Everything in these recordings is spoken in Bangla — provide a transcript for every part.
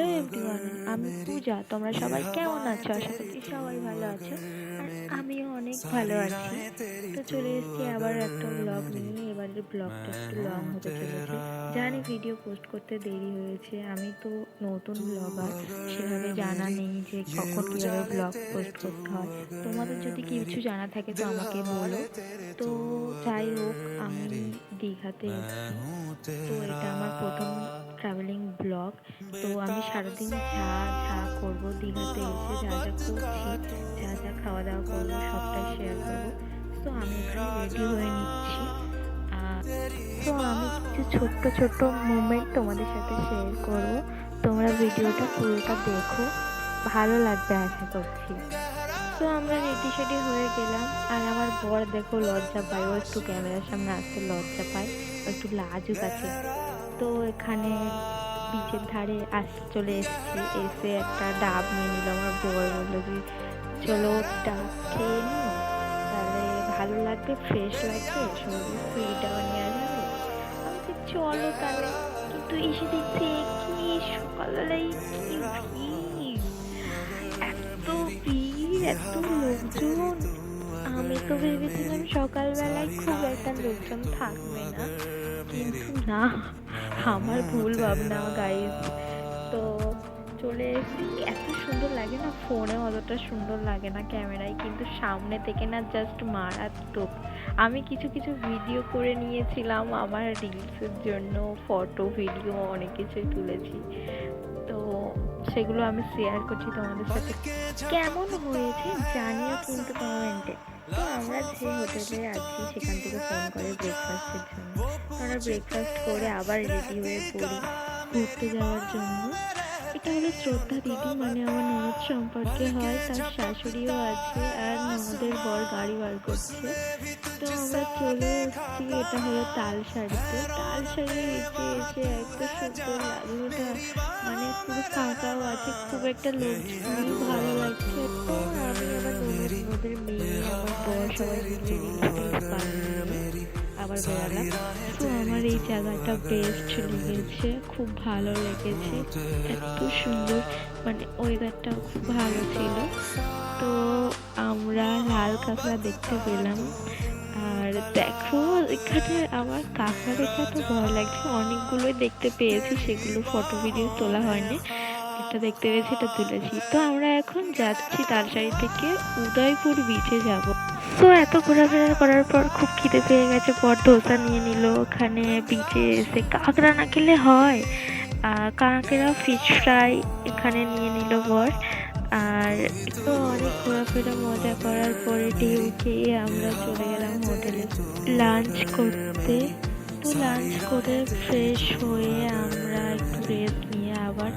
হ্যালো এভরিওয়ান, আমি পূজা। তোমরা সবাই কেমন আছো? আশা করছি সবাই ভালো আছো। আর আমিও অনেক ভালো আছি। তো চলে এসেছি আবার একটা ব্লগ নিয়ে। এবারের ব্লগটা একটু লং হতে চলেছে। জানি ভিডিও পোস্ট করতে দেরি হয়েছে। আমি তো নতুন ব্লগার, সেভাবে জানা নেই যে কখন কীভাবে ব্লগ পোস্ট করতে হয়। তোমাদের যদি কিছু জানা থাকে তো আমাকে বলো। তো যাই হোক, আমি দীঘাতে এসেছি। তো এটা আমার প্রথম ট্রাভেলিং ব্লগ। তো আমি সারাদিন যা যা করবো দীঘাতে এসে, যা যা করছি, যা যা খাওয়া দাওয়া করবো, সবটাই শেয়ার করবো। তো আমি এখানে রেডি হয়ে নিচ্ছি। তো আমি কিছু ছোট্ট ছোট্ট মুমেন্ট তোমাদের সাথে শেয়ার করবো। তোমরা ভিডিওটা পুরোটা দেখো, ভালো লাগবে আশা করছি। তো আমরা রেডি সেডি হয়ে গেলাম। আর আমার বর দেখো লজ্জা পায়, ও একটু ক্যামেরার সামনে আসতে লজ্জা পায়, ও একটু লাজুক আছে। তো এখানে বিচের ধারে চলে এসেছি। এসে একটা ডাব নিয়ে নিল। আমার বর বললো যে চলো ডাব খেয়ে নিও, তাহলে ভালো লাগবে, ফ্রেশ লাগবে, সঙ্গে ফ্রিটাও নেওয়া যাবে। আমি বলছি চলো তাহলে। কিন্তু এসে দেখছি কি সকালবেলায় কি ভিড়, এত ভিড়, এত লোকজন। আমি তো ভেবেছিলাম সকালবেলায় খুব একটা লোকজন থাকবে না, কিন্তু না, আমার ভুল ভাবনা গাইস। তো চলে এসেছি। এত সুন্দর লাগে না, ফোনে অতটা সুন্দর লাগে না ক্যামেরায়, কিন্তু সামনে থেকে না জাস্ট মারাত্মক। আমি কিছু কিছু ভিডিও করে নিয়েছিলাম আমার রিলসের জন্য, ফটো ভিডিও অনেক কিছুই তুলেছি। তো সেগুলো আমি শেয়ার করছি তোমাদের সাথে। কেমন হয়েছে জানিও কিন্তু কমেন্টে। তো আমরা যে হোটেলে আছি সেখান থেকে ফোন করে ব্রেকফাস্টের জন্য। আমরা ব্রেকফাস্ট করে আবার রেডি হয়ে পড়ি ঘুরতে যাওয়ার জন্য। এটা হলো শ্রদ্ধা দিদি, মানে আমার ননদ সম্পর্কে হয়, তার শাশুড়িও আছে, আর ননদের বর গাড়ি বার করছে। তো আমরা চলে এসেছি, এটা হলো তালসারিতে। তালসারির নিচে এসে এত সুন্দর লাগে ওটা, মানে পুরো ফাঁকাও আছে, খুব একটা লোকজন নেই, ভালো লাগছে। তো আমি আমার ননদের মেয়ে, আমার বর সবাই মিলে রিলস টিলস বানিয়ে আবার বেরালাম। তো আমার এই জায়গাটা বেস্ট লেগেছে, খুব ভালো লেগেছে, এত সুন্দর, মানে ওয়েদারটাও খুব ভালো ছিল। তো আমরা লাল কাঁকড়া দেখতে পেলাম। আর দেখো এখানে আমার কাঁকড়া দেখে তো ভয় লাগছে, অনেকগুলোই দেখতে পেয়েছি, সেগুলো ফটো ভিডিও তোলা হয়নি। এটা দেখতে পেয়েছি, এটা তুলেছি। তো আমরা এখন যাচ্ছি তালসারি থেকে উদয়পুর বিচে যাব। তো এত ঘোরাফেরা করার পর খুব খিদে পেয়ে গেছে, পর ধোসা নিয়ে নিল। ওখানে বিচে এসে কাঁকড়া না খেলে হয়, কাঁকড়া ফিশ ফ্রাই এখানে নিয়ে নিল বর। আর তো অনেক ঘোরাফেরা মজা করার পরে ঢেউ খেয়ে আমরা চলে গেলাম হোটেলে লাঞ্চ করতে। তো লাঞ্চ করে ফ্রেশ হয়ে আমরা একটু রেস্ট নিয়ে আবার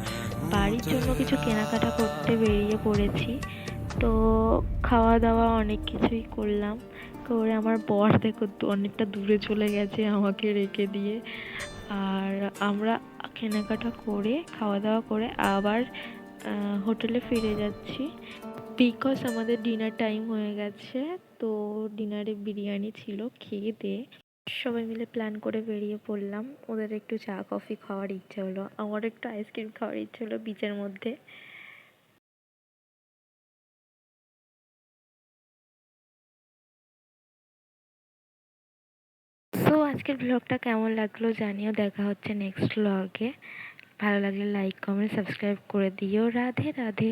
বাড়ির জন্য কিছু কেনাকাটা করতে বেরিয়ে পড়েছি। তো খাওয়া দাওয়া অনেক কিছুই করলাম, করে আমার বর দেখো অনেকটা দূরে চলে গেছে আমাকে রেখে দিয়ে। আর আমরা কেনাকাটা করে খাওয়া দাওয়া করে আবার হোটেলে ফিরে যাচ্ছি, বিকজ আমাদের ডিনার টাইম হয়ে গেছে। তো ডিনারে বিরিয়ানি ছিল, খেয়ে দিয়ে সবাই মিলে প্ল্যান করে বেরিয়ে পড়লাম। ওদের একটু চা কফি খাওয়ার ইচ্ছে হলো, আমার একটু আইসক্রিম খাওয়ার ইচ্ছে হলো বিচের মধ্যে। তো আজকের ব্লগটা কেমন লাগলো জানিও, দেখা হচ্ছে নেক্সট ব্লগে। ভালো লাগলে লাইক কমেন্ট সাবস্ক্রাইব করে দিও। রাধে রাধে।